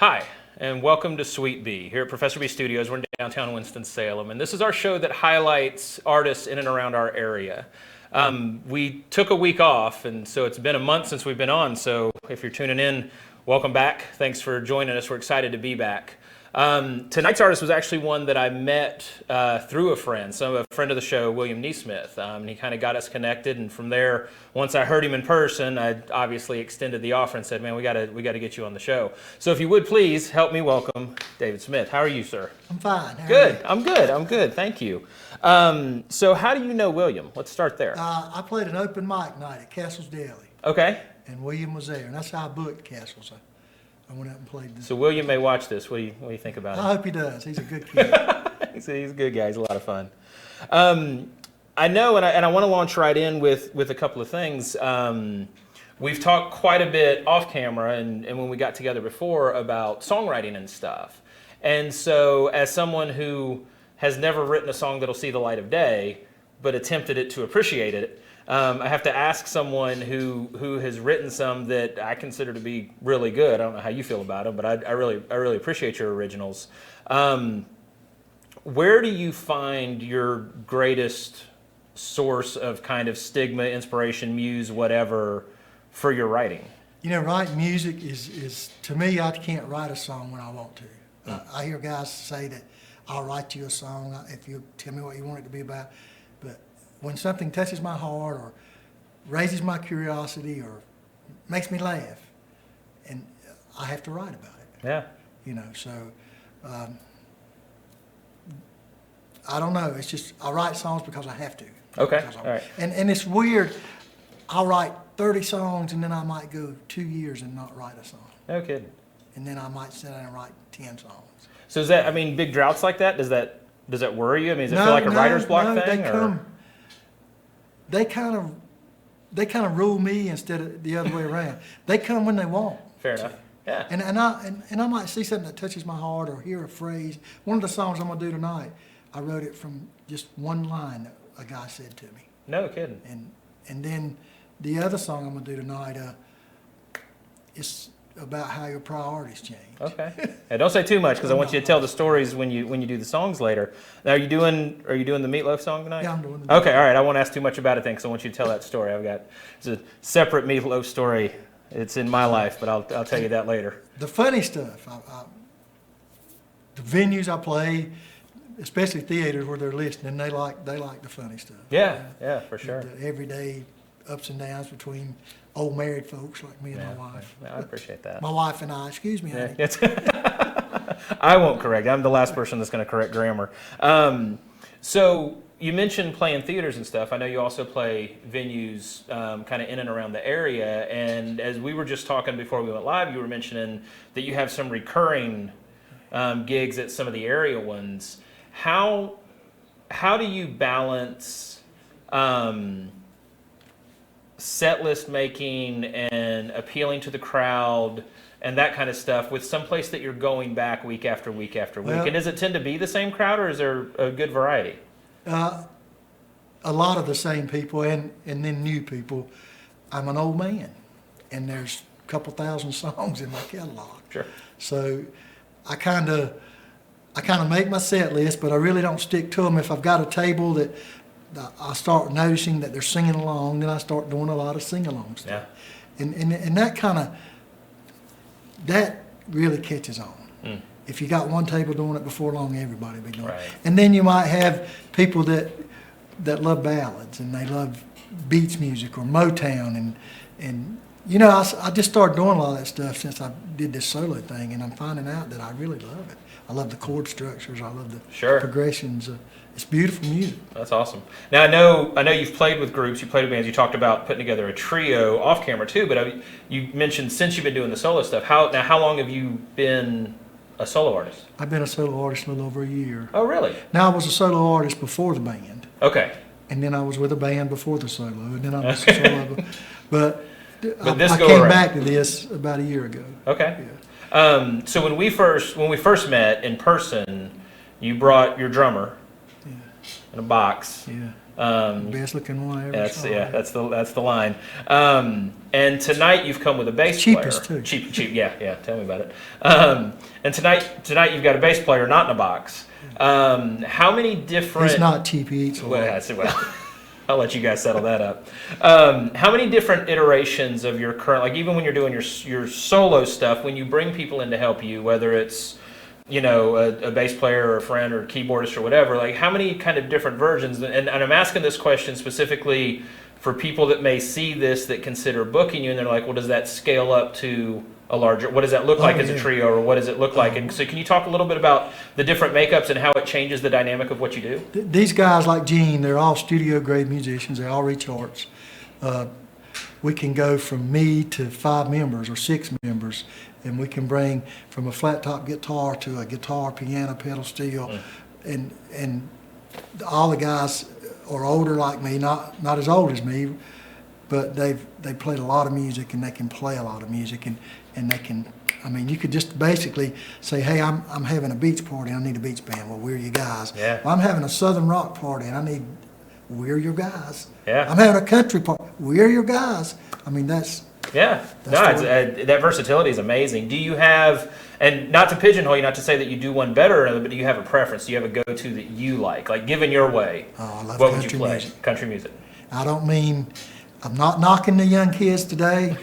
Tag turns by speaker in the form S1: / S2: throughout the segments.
S1: Hi, and welcome to Sweet Bee here at Professor Bee Studios. We're in downtown Winston-Salem, and this is our show that highlights artists in and around our area. We took a week off, and so it's been a month since we've been on, so if you're tuning in, welcome back. Thanks for joining us. We're excited to be back. Tonight's artist was actually one that I met through a friend of the show, William Neesmith. And he kind of got us connected, and from there, once I heard him in person, I obviously extended the offer and said, "Man, we got to get you on the show." So if you would please help me welcome David Smith. How are you, sir?
S2: I'm fine. How
S1: Good.
S2: are you?
S1: I'm good. Thank you. So how do you know William? Let's start there.
S2: I played an open mic night at Castle's Deli,
S1: Okay.
S2: and William was there, and that's how I booked Castle's. I went out and played.
S1: So William may watch this. What do you think about
S2: I
S1: it?
S2: hope he does. He's a good kid.
S1: He's a good guy. He's a lot of fun. I know, and I want to launch right in with a couple of things. We've talked quite a bit off camera and when we got together before about songwriting and stuff. And so as someone who has never written a song that'll see the light of day, but attempted it to appreciate it, I have to ask someone who has written some that I consider to be really good. I don't know how you feel about them, but I really appreciate your originals. Where do you find your greatest source of kind of stigma, inspiration, muse, whatever, for your writing?
S2: You know, writing music is to me, I can't write a song when I want to. I hear guys say that I'll write you a song if you tell me what you want it to be about. But when something touches my heart or raises my curiosity or makes me laugh, and I have to write about it.
S1: Yeah.
S2: You know, so I don't know. It's just I write songs because I have to.
S1: Okay. All right.
S2: And it's weird. I'll write 30 songs and then I might go 2 years and not write a song.
S1: No kidding.
S2: And then I might sit down and write 10 songs.
S1: So is that, I mean, big droughts like that, does that worry you? I mean, does it feel like a writer's block thing?
S2: They kind of rule me instead of the other way around. They come when they want.
S1: Fair enough. Yeah.
S2: And I might see something that touches my heart or hear a phrase. One of the songs I'm gonna do tonight, I wrote it from just one line that a guy said to me.
S1: No kidding.
S2: And then the other song I'm gonna do tonight, it's about how your priorities change.
S1: Okay. Hey, don't say too much because I want you to tell the stories when you do the songs later. Now, are you doing the Meatloaf song tonight?
S2: Yeah, I'm doing the
S1: Okay, all right. I won't ask too much about it then because I want you to tell that story. It's a separate Meatloaf story. It's in my life, but I'll tell you that later.
S2: The funny stuff, the venues I play, especially theaters where they're listening, they like the funny stuff.
S1: Yeah, for sure.
S2: The everyday ups and downs between old married folks like me and my wife.
S1: I appreciate that.
S2: My wife and I, excuse me, honey.
S1: I won't correct. I'm the last person that's going to correct grammar. So you mentioned playing theaters and stuff. I know you also play venues kind of in and around the area. And as we were just talking before we went live, you were mentioning that you have some recurring gigs at some of the area ones. How do you balance set list making and appealing to the crowd and that kind of stuff with some place that you're going back week after week after week?
S2: Well,
S1: and does it tend to be the same crowd, or is there a good variety?
S2: A lot of the same people and then new people. I'm an old man, and there's a couple thousand songs in my catalog.
S1: Sure.
S2: So I kind of make my set list, but I really don't stick to them. If I've got a table that I start noticing that they're singing along, then I start doing a lot of sing-along stuff.
S1: Yeah.
S2: And that really catches on. If you got one table doing it, before long everybody will be doing it. And then you might have people that love ballads and they love beats music or Motown and you know, I just started doing a lot of that stuff since I did this solo thing, and I'm finding out that I really love it. I love the chord structures. I love the progressions. It's beautiful music.
S1: That's awesome. Now I know you've played with groups, you played with bands. You talked about putting together a trio off camera too. But you mentioned since you've been doing the solo stuff. How long have you been a solo artist?
S2: I've been a solo artist a little over a year.
S1: Oh, really?
S2: Now I was a solo artist before the band.
S1: Okay.
S2: And then I was with a band before the solo, and then I was a solo. But I came back to this about a year ago.
S1: Okay. Yeah. So when we first met in person, you brought your drummer in a box.
S2: Yeah. Best looking one I ever saw.
S1: That's the line. And tonight you've come with a bass
S2: Cheapest
S1: player.
S2: too.
S1: Cheap. Yeah. Tell me about it. And tonight you've got a bass player, not in a box. How many different?
S2: He's not cheap. He eats a lot.
S1: Well, I'll let you guys settle that up. How many different iterations of your current, like even when you're doing your solo stuff, when you bring people in to help you, whether it's a bass player or a friend or a keyboardist or whatever, like how many kind of different versions? And I'm asking this question specifically for people that may see this that consider booking you, and they're like, well, does that scale up to a larger, what does that look like as a trio, or what does it look like? And so can you talk a little bit about the different makeups and how it changes the dynamic of what you do?
S2: These guys like Gene, they're all studio grade musicians. They all reach charts. We can go from me to 5 members or 6 members, and we can bring from a flat top guitar to a guitar, piano, pedal steel, and all the guys are older like me, not as old as me, but they played a lot of music and they can play a lot of music, and they can. I mean, you could just basically say, hey, I'm having a beach party, I need a beach band. Well, we're your guys.
S1: Yeah.
S2: Well, I'm having a southern rock party and we're your guys.
S1: Yeah.
S2: I'm having a country party, we're your guys. I mean, that's.
S1: Yeah, that versatility is amazing. Do you have, and not to pigeonhole you, not to say that you do one better or another, but do you have a preference? Do you have a go-to that you like? Like, given your way,
S2: Oh, I love
S1: what would
S2: country
S1: you play?
S2: music.
S1: Country music.
S2: I'm not knocking the young kids today,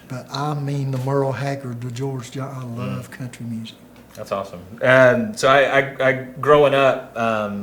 S2: but I mean the Merle Haggard, the George Johnson. I love country music.
S1: That's awesome. So I growing up,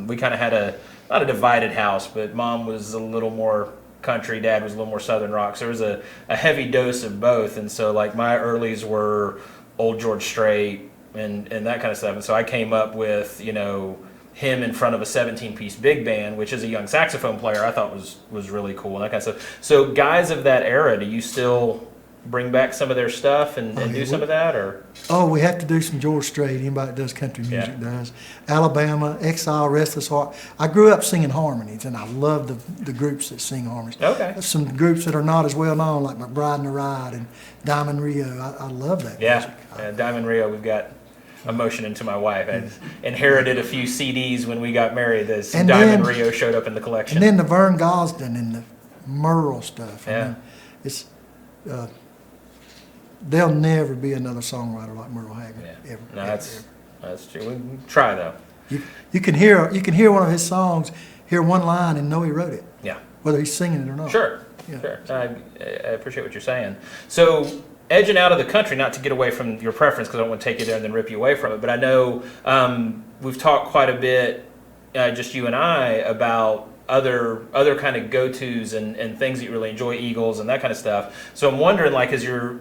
S1: we kind of had not a divided house, but mom was a little more country, dad was a little more southern rock. So there was a heavy dose of both. And so like my earlies were old George Strait and that kind of stuff. And so I came up with, him in front of a 17-piece big band, which as a young saxophone player I thought was really cool and that kind of stuff. So guys of that era, do you still bring back some of their stuff and do some of that, or?
S2: Oh, we have to do some George Strait. Anybody that does country music does. Alabama, Exile, Restless Heart. I grew up singing harmonies, and I love the groups that sing harmonies.
S1: Okay.
S2: Some groups that are not as well known, like McBride and the Ride and Diamond Rio. I love that music.
S1: Yeah, Diamond Rio, we've got emotion into my wife. I inherited a few CDs when we got married. This Diamond Rio showed up in the collection.
S2: And then the Vern Gosdin and the Merle stuff.
S1: Yeah.
S2: I mean, it's... there'll never be another songwriter like Merle Haggard.
S1: Yeah.
S2: Ever.
S1: No,
S2: ever.
S1: that's true. We can try though.
S2: You can hear one of his songs, hear one line, and know he wrote it,
S1: Yeah.
S2: whether he's singing it or not.
S1: Sure.
S2: Yeah.
S1: Sure. I appreciate what you're saying. So edging out of the country, not to get away from your preference, because I don't want to take you there and then rip you away from it, but I know we've talked quite a bit, just you and I, about other kind of go-tos and things that you really enjoy, Eagles and that kind of stuff. So I'm wondering, like, as you're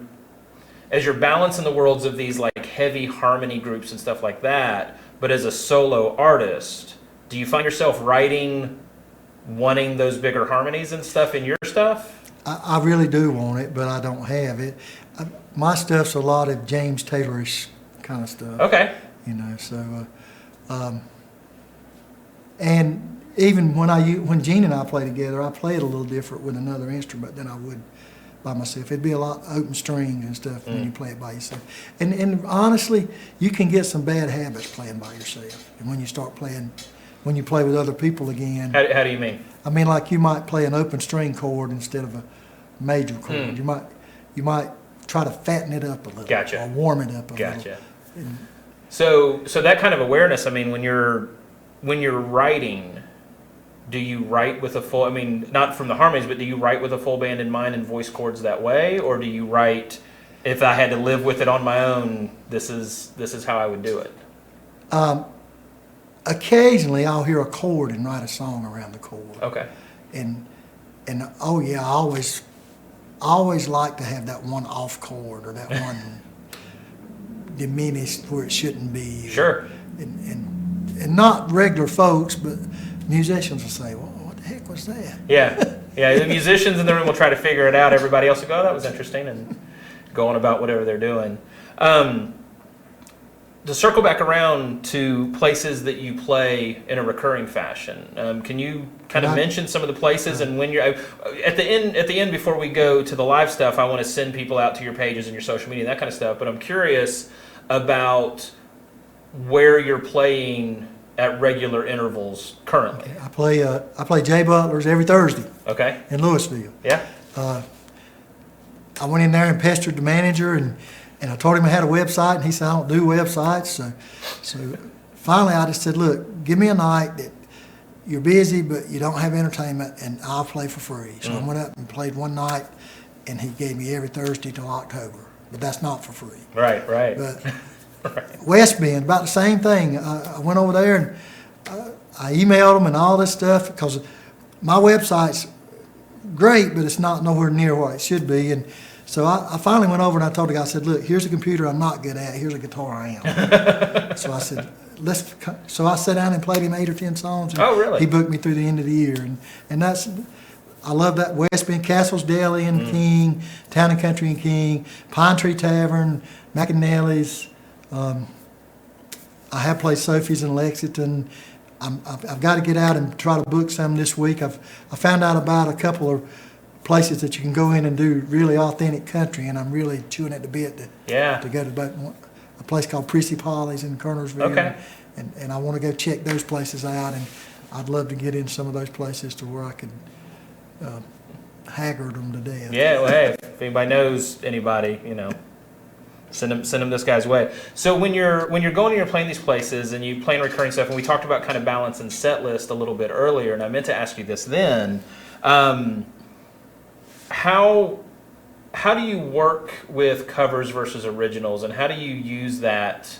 S1: balancing the worlds of these like heavy harmony groups and stuff like that, but as a solo artist, do you find yourself wanting those bigger harmonies and stuff in your stuff?
S2: I really do want it, but I don't have it. My stuff's a lot of James Taylorish kind of stuff.
S1: Okay.
S2: And even when Gene and I play together, I play it a little different with another instrument than I would by myself. It'd be a lot open strings and stuff when you play it by yourself. And honestly, you can get some bad habits playing by yourself. And when you start playing, when you play with other people again.
S1: How do you mean?
S2: I mean, like you might play an open string chord instead of a major chord. You might try to fatten it up a little.
S1: Gotcha.
S2: Or warm it up a little.
S1: Gotcha. So that kind of awareness, I mean, when you're writing, do you write with a full, I mean, not from the harmonies, but do you write with a full band in mind and voice chords that way? Or do you write, if I had to live with it on my own, this is how I would do it?
S2: Occasionally I'll hear a chord and write a song around the chord.
S1: Okay.
S2: And oh yeah, I always like to have that one off chord or that one diminished where it shouldn't be.
S1: Sure.
S2: And not regular folks, but musicians will say, well, what the heck was that?
S1: Yeah. Yeah, the musicians in the room will try to figure it out. Everybody else will go, oh, that was interesting, and go on about whatever they're doing. To circle back around to places that you play in a recurring fashion, can you kind of mention some of the places and when you're at the end before we go to the live stuff? I want to send people out to your pages and your social media and that kind of stuff. But I'm curious about where you're playing at regular intervals currently?
S2: I play Jay Butler's every Thursday
S1: Okay.
S2: in Louisville.
S1: Yeah.
S2: I went in there and pestered the manager, and I told him I had a website, and he said, I don't do websites. So finally I just said, look, give me a night that you're busy, but you don't have entertainment, and I'll play for free. So I went up and played one night, and he gave me every Thursday till October. But that's not for free.
S1: Right.
S2: But West Bend, about the same thing. I went over there, and I emailed them and all this stuff, because my website's great, but it's not nowhere near what it should be. And so I finally went over and I told the guy, I said, look, here's a computer I'm not good at. Here's a guitar I am. So I said, so I sat down and played him 8 or 10 songs. And
S1: Oh, really?
S2: he booked me through the end of the year. And I love that. West Bend, Castle's Deli in King, Town and Country in King, Pine Tree Tavern, McAnally's. I have played Sophie's in Lexington. I've got to get out and try to book some this week. I found out about a couple of places that you can go in and do really authentic country, and I'm really chewing at the bit to go to a place called Prissy Polly's in Kernersville.
S1: Okay.
S2: And I want to go check those places out, and I'd love to get in some of those places to where I could haggard them to death.
S1: Yeah. Well, hey, if anybody knows anybody, send them this guy's way. So when you're going and you're playing these places and you playing recurring stuff, and we talked about kind of balance and set list a little bit earlier, and I meant to ask you this then. How do you work with covers versus originals, and how do you use that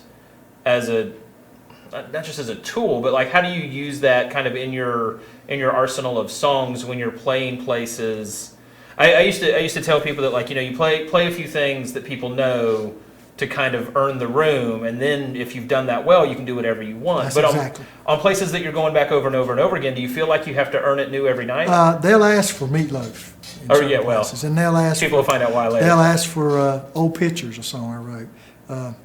S1: as not just as a tool, but like how do you use that kind of in your arsenal of songs when you're playing places? I used to tell people that, like, you play a few things that people know to kind of earn the room, and then if you've done that well, you can do whatever you want.
S2: That's
S1: but
S2: exactly.
S1: on places that you're going back over and over and over again, do you feel like you have to earn it new every night?
S2: They'll ask for Meatloaf.
S1: Yeah, well,
S2: places, and they'll ask.
S1: People will find out why later.
S2: They'll ask for Old Pictures, a song I wrote.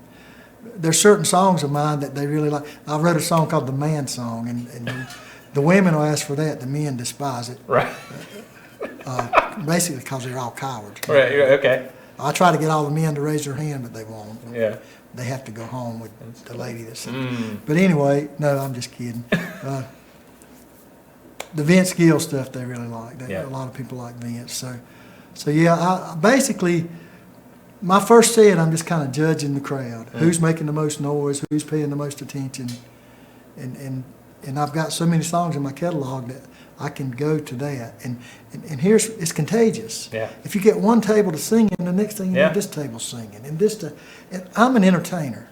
S2: There's certain songs of mine that they really like. I wrote a song called The Man Song, and the women will ask for that. The men despise it.
S1: Right.
S2: Basically because they're all cowards.
S1: Right. Okay.
S2: I try to get all the men to raise their hand, but they won't.
S1: Yeah.
S2: They have to go home with the lady that said But anyway, no, I'm just kidding. The Vince Gill stuff they really like. A lot of people like Vince. So yeah, I basically, my first set, I'm just kind of judging the crowd. Who's making the most noise, who's paying the most attention. And I've got so many songs in my catalog that I can go to that. And it's contagious.
S1: Yeah.
S2: If you get one table to sing, and the next thing you know, this table's singing. And I'm an entertainer.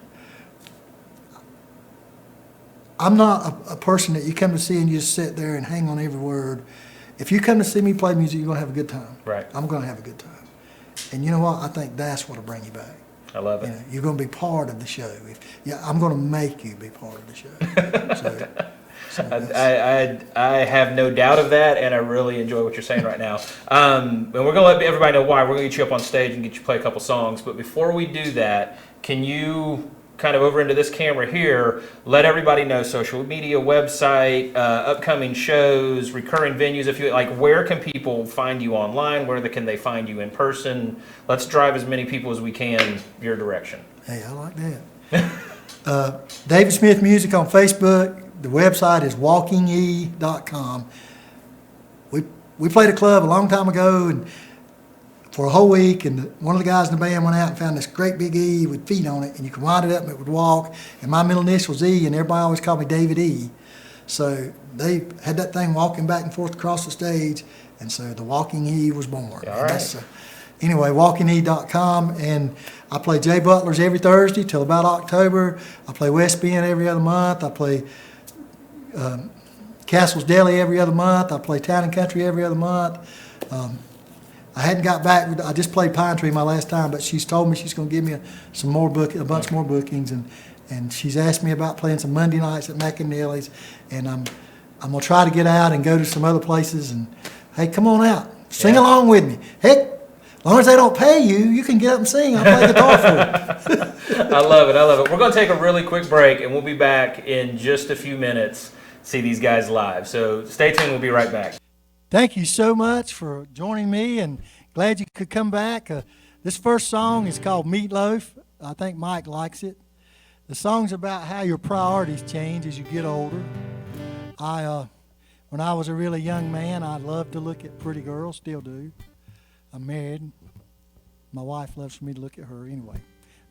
S2: I'm not a person that you come to see and you just sit there and hang on every word. If you come to see me play music, you're going to have a good time.
S1: Right.
S2: I'm going to have a good time. And you know what? I think that's what'll bring you back.
S1: I love it.
S2: You're going to be part of the show. I'm going to make you be part of the show.
S1: I have no doubt of that, and I really enjoy what you're saying right now. And we're going to let everybody know why. We're going to get you up on stage and get you to play a couple songs. But before we do that, can you kind of over into this camera here, let everybody know social media, website, upcoming shows, recurring venues, if you like, where can people find you online? Where can they find you in person? Let's drive as many people as we can your direction.
S2: Hey, I like that. David Smith Music on Facebook. The website is walkinge.com. We played a club a long time ago and for a whole week, and one of the guys in the band went out and found this great big E with feet on it, and you could wind it up and it would walk, and my middle initial's E, and everybody always called me David E. So they had that thing walking back and forth across the stage, and so the Walking E was born.
S1: All right.
S2: Anyway, walkinge.com, and I play Jay Butler's every Thursday till about October. I play West Bend every other month. I play Castle's Deli every other month. I play Town and Country every other month. I hadn't got back. I just played Pine Tree my last time, but she's told me she's going to give me a bunch more bookings, and she's asked me about playing some Monday nights at McAnally's, and I'm going to try to get out and go to some other places. And hey, come on out, sing along with me. Heck, as long as they don't pay you, you can get up and sing. I'll play guitar for you.
S1: I love it. We're going to take a really quick break, and we'll be back in just a few minutes. See these guys live. So stay tuned. We'll be right back.
S2: Thank you so much for joining me, and glad you could come back. This first song is called Meatloaf. I think Mike likes it. The song's about how your priorities change as you get older. When I was a really young man, I loved to look at pretty girls, still do. I'm married. My wife loves for me to look at her anyway.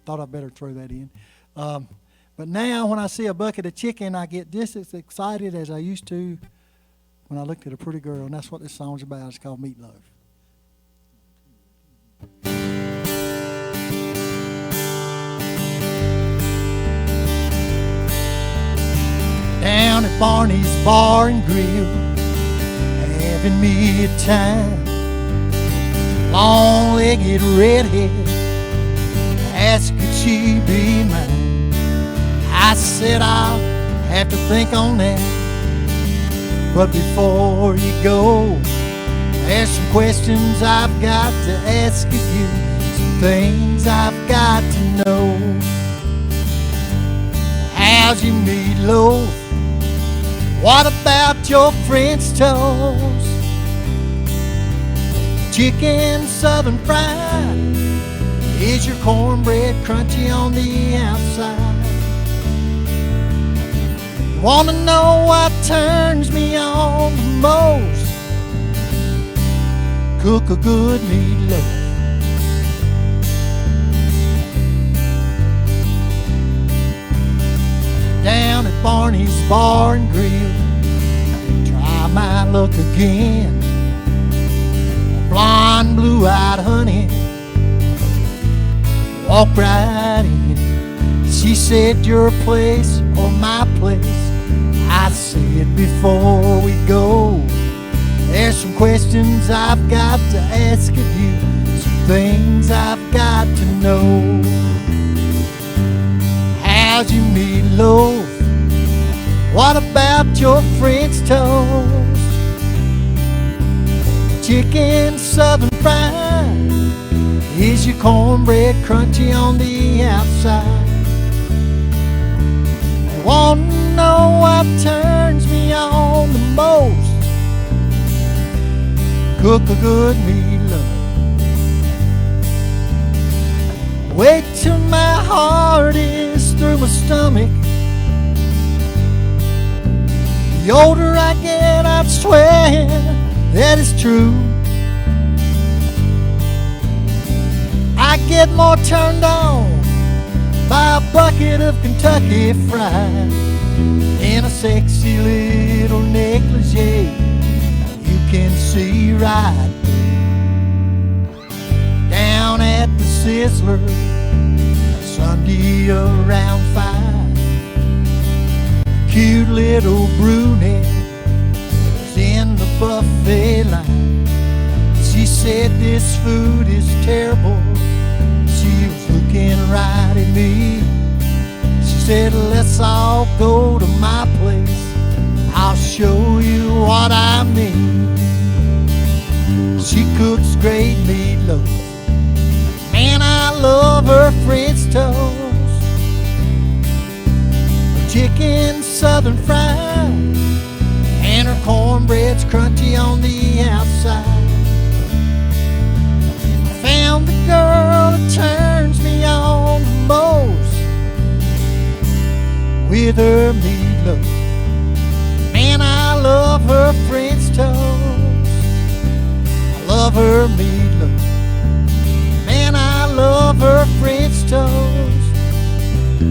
S2: Thought I'd better throw that in. But now when I see a bucket of chicken, I get just as excited as I used to when I looked at a pretty girl, and that's what this song's about. It's called Meatloaf. Down at Barney's Bar and Grill, having me a time. Long-legged redhead asked could she be mine. I said I'll have to think on that. But before you go, there's some questions I've got to ask of you, some things I've got to know. How's your meatloaf? What about your French toast? Chicken southern fried? Is your cornbread crunchy on the outside? Wanna know what turns me on the most? Cook a good meatloaf. Down at Barney's Bar and Grill, try my luck again. Blonde, blue-eyed honey walked right in. She said, your place or my place? I said, before we go, there's some questions I've got to ask of you, some things I've got to know. How's your meatloaf? What about your French toast? Chicken southern fried? Is your cornbread crunchy on the outside? I want to know what turns me on the most. Cook a good meatloaf. Wait till my heart is through my stomach. The older I get, I swear that it's true. I get more turned on by a bucket of Kentucky Fried than a sexy little negligee you can see right through. Down at the Sizzler Sunday around 5, cute little brunette was in the buffet line. She said this food is terrible. She was looking right at me. She said, let's all go to my place, I'll show you what I mean. She cooks great meatloaf. Man, I love her French toast. Her chicken southern fried, and her cornbread's crunchy on the outside. I found the girl that turns me on the most with her meatloaf. Man, I love her French toast. I love her meatloaf. Man, I love her French toast. I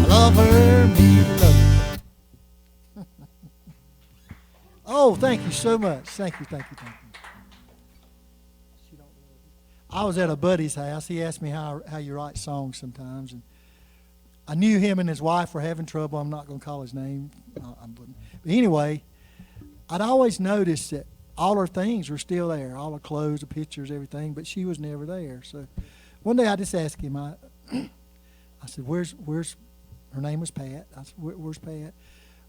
S2: love her meatloaf. Oh, thank you so much. Thank you, thank you, thank you. I was at a buddy's house. He asked me how you write songs sometimes, and I knew him and his wife were having trouble. I'm not going to call his name. But anyway, I'd always noticed that all her things were still there, all her clothes, the pictures, everything, but she was never there. So one day I just asked him, I said, where's, her name was Pat. I said, where's Pat?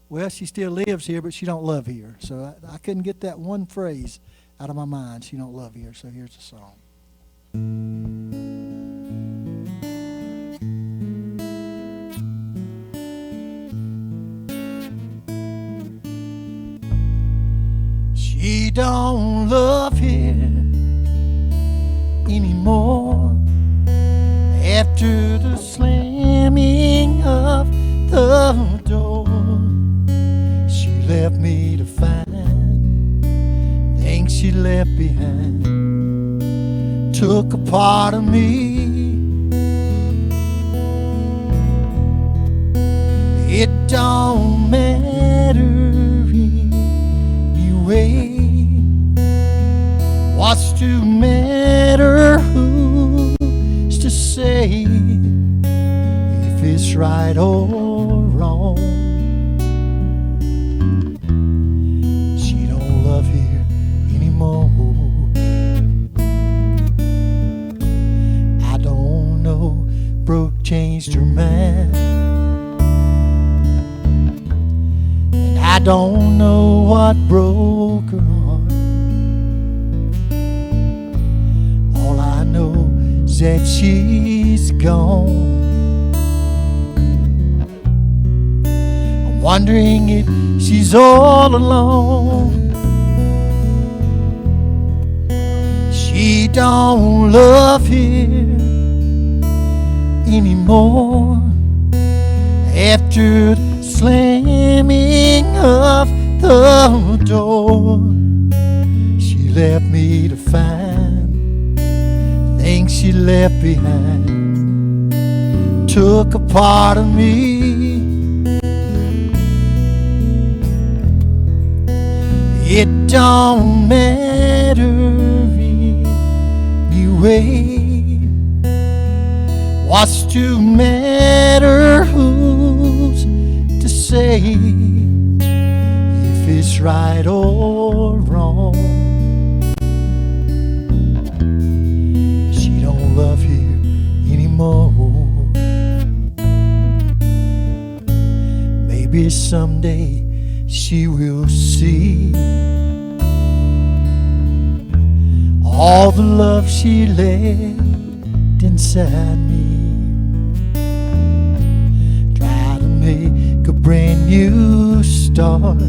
S2: Well, she still lives here, but she don't love here. So I couldn't get that one phrase out of my mind, she don't love here. So here's the song. She don't love here anymore after the slamming of left behind took a part of me. It don't matter anyway. What's to matter? Who's to say if it's right or wrong? She don't love here anymore. I don't know, broke changed her mind. And I don't know what broke her heart. All I know is that she's gone. I'm wondering if she's all alone. She don't love here anymore. After the slamming of the door, she left me to find things she left behind took a part of me. It don't matter anyway. What's to matter? Who's to say if it's right or wrong? She don't love here anymore. Maybe someday she will see all the love she left inside me. Try to make a brand new start.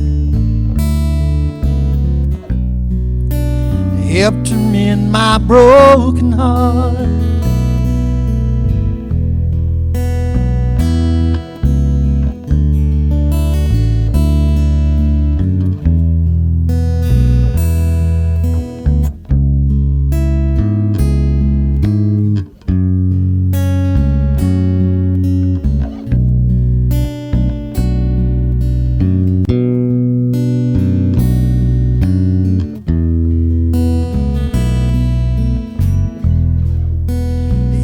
S2: Help to mend my broken heart.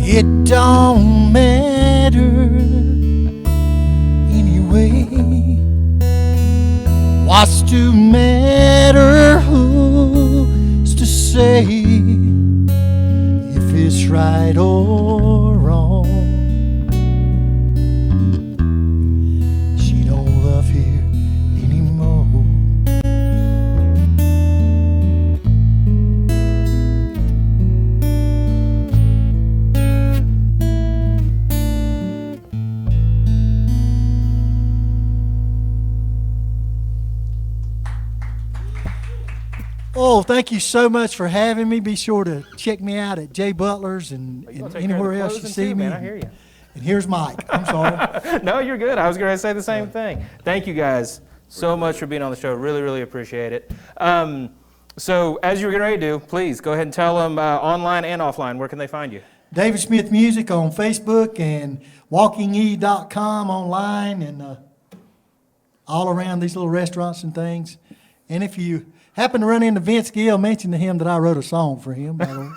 S2: It don't matter anyway. What's to matter? Who's to say if it's right or wrong? She don't love here anymore. Oh, thank you so much for having me. Be sure to check me out at Jay Butler's and anywhere else you see me.
S1: Man, I hear you.
S2: And here's Mike. I'm sorry.
S1: No, you're good. I was going to say the same thing. Thank you guys so much for being on the show. Really, really appreciate it. So as you were getting ready to do, please go ahead and tell them online and offline, where can they find you?
S2: David Smith Music on Facebook and walkinge.com online and all around these little restaurants and things. And if you happen to run into Vince Gill, mention to him that I wrote a song for him, by the way.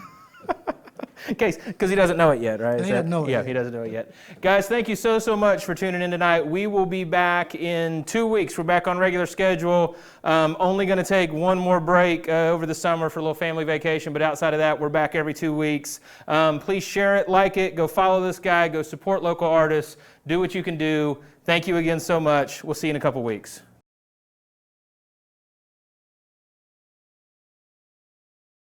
S1: In case, because he doesn't know it yet, right?
S2: He doesn't know it
S1: Yeah,
S2: yet.
S1: he doesn't know it yet. Guys, thank you so, so much for tuning in tonight. We will be back in 2 weeks. We're back on regular schedule. Only going to take one more break over the summer for a little family vacation, but outside of that, we're back every 2 weeks. Please share it, like it, go follow this guy, go support local artists, do what you can do. Thank you again so much. We'll see you in a couple weeks.